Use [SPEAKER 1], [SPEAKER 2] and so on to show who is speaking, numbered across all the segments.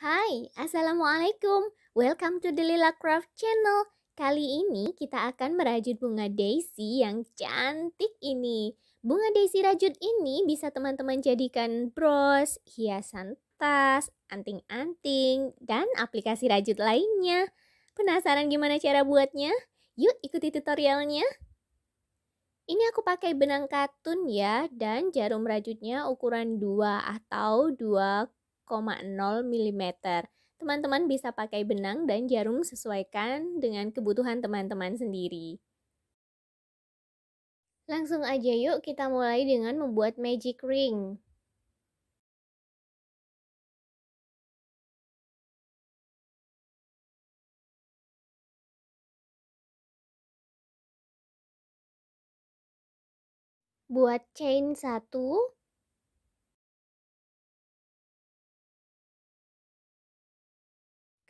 [SPEAKER 1] Hai, Assalamualaikum. Welcome to the Lila Craft Channel. Kali ini kita akan merajut bunga daisy yang cantik ini. Bunga daisy rajut ini bisa teman-teman jadikan bros, hiasan tas, anting-anting, dan aplikasi rajut lainnya. Penasaran gimana cara buatnya? Yuk ikuti tutorialnya. Ini aku pakai benang katun ya, dan jarum rajutnya ukuran 2 atau 2,0 mm. Teman-teman bisa pakai benang dan jarum sesuaikan dengan kebutuhan teman-teman sendiri. Langsung aja yuk kita mulai dengan membuat magic ring. Buat chain 1.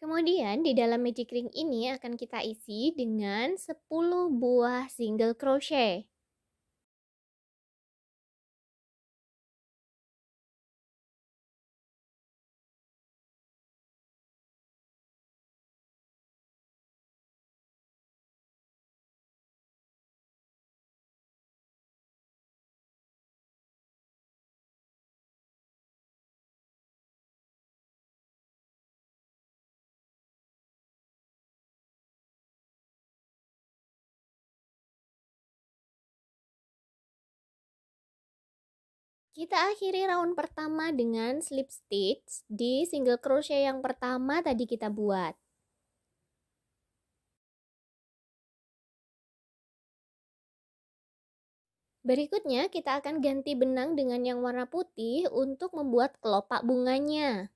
[SPEAKER 1] Kemudian di dalam magic ring ini akan kita isi dengan 10 buah single crochet. Kita akhiri round pertama dengan slip stitch di single crochet yang pertama tadi kita buat. Berikutnya kita akan ganti benang dengan yang warna putih untuk membuat kelopak bunganya.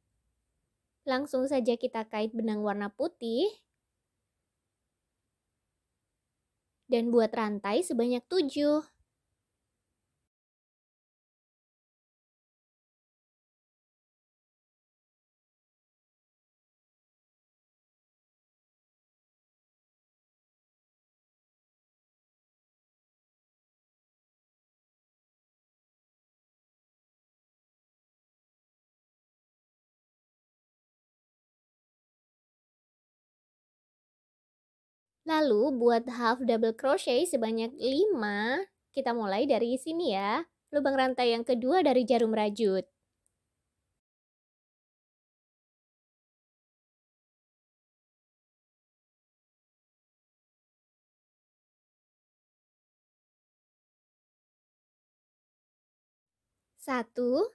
[SPEAKER 1] Langsung saja kita kait benang warna putih dan buat rantai sebanyak 7. Lalu buat half double crochet sebanyak 5. Kita mulai dari sini ya. Lubang rantai yang kedua dari jarum rajut. Satu,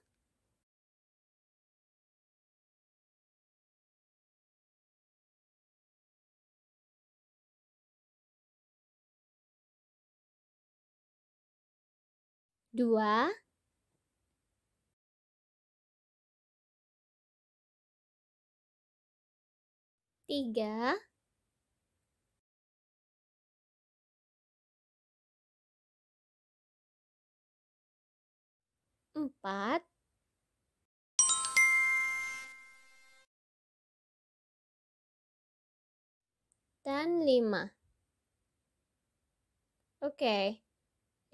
[SPEAKER 1] 2, 3, 4, dan 5. Oke,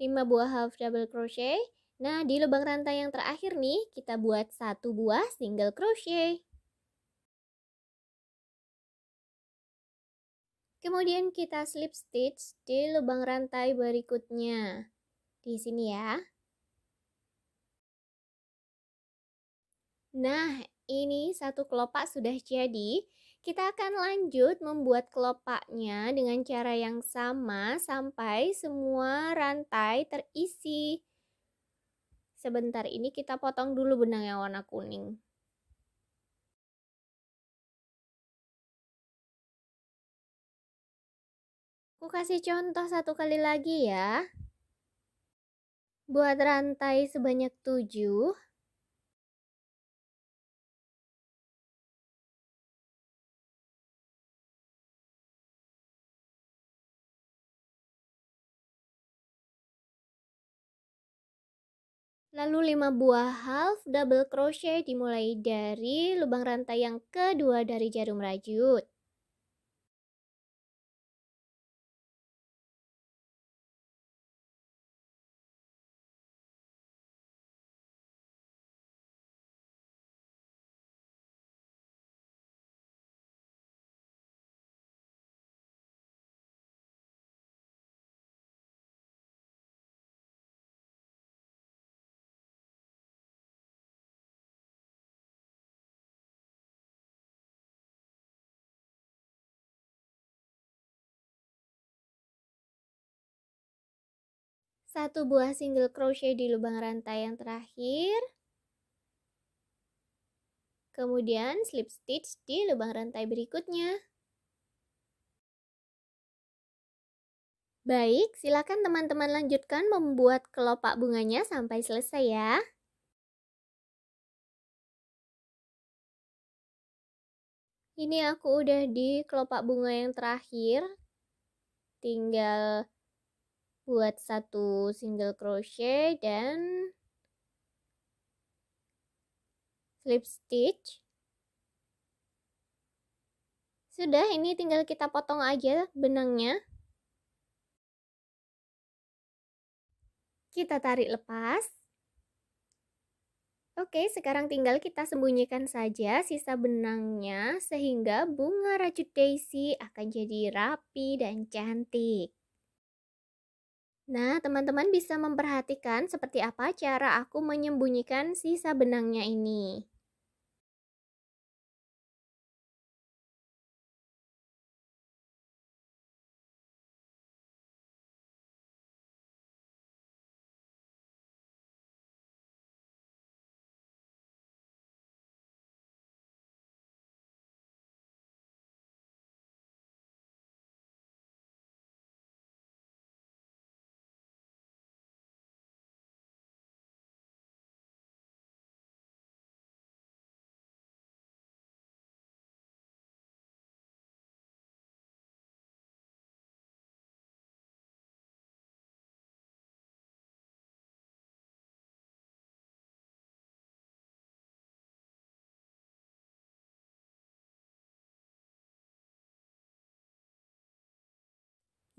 [SPEAKER 1] 5 buah half double crochet. Nah, di lubang rantai yang terakhir nih, kita buat 1 buah single crochet. Kemudian kita slip stitch di lubang rantai berikutnya. Di sini ya. Nah, ini satu kelopak sudah jadi. Kita akan lanjut membuat kelopaknya dengan cara yang sama sampai semua rantai terisi. Sebentar ini kita potong dulu benang yang warna kuning. Aku kasih contoh satu kali lagi ya. Buat rantai sebanyak 7. Lalu 5 buah half double crochet dimulai dari lubang rantai yang kedua dari jarum rajut. 1 buah single crochet di lubang rantai yang terakhir. Kemudian slip stitch di lubang rantai berikutnya. Baik, silakan teman-teman lanjutkan membuat kelopak bunganya sampai selesai ya. Ini aku udah di kelopak bunga yang terakhir. Tinggal buat 1 single crochet dan slip stitch. Sudah, ini tinggal kita potong aja benangnya. Kita tarik lepas. Oke, sekarang tinggal kita sembunyikan saja sisa benangnya sehingga bunga rajut daisy akan jadi rapi dan cantik. Nah, teman-teman bisa memperhatikan seperti apa cara aku menyembunyikan sisa benangnya ini.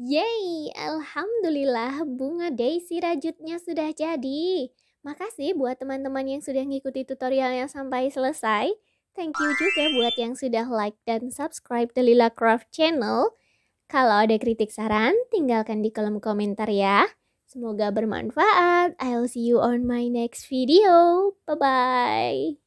[SPEAKER 1] Yeay, alhamdulillah bunga daisy rajutnya sudah jadi. Makasih buat teman-teman yang sudah ngikuti tutorialnya sampai selesai. Thank you juga buat yang sudah like dan subscribe The Lila Craft Channel. Kalau ada kritik saran, tinggalkan di kolom komentar ya. Semoga bermanfaat. I'll see you on my next video. Bye-bye.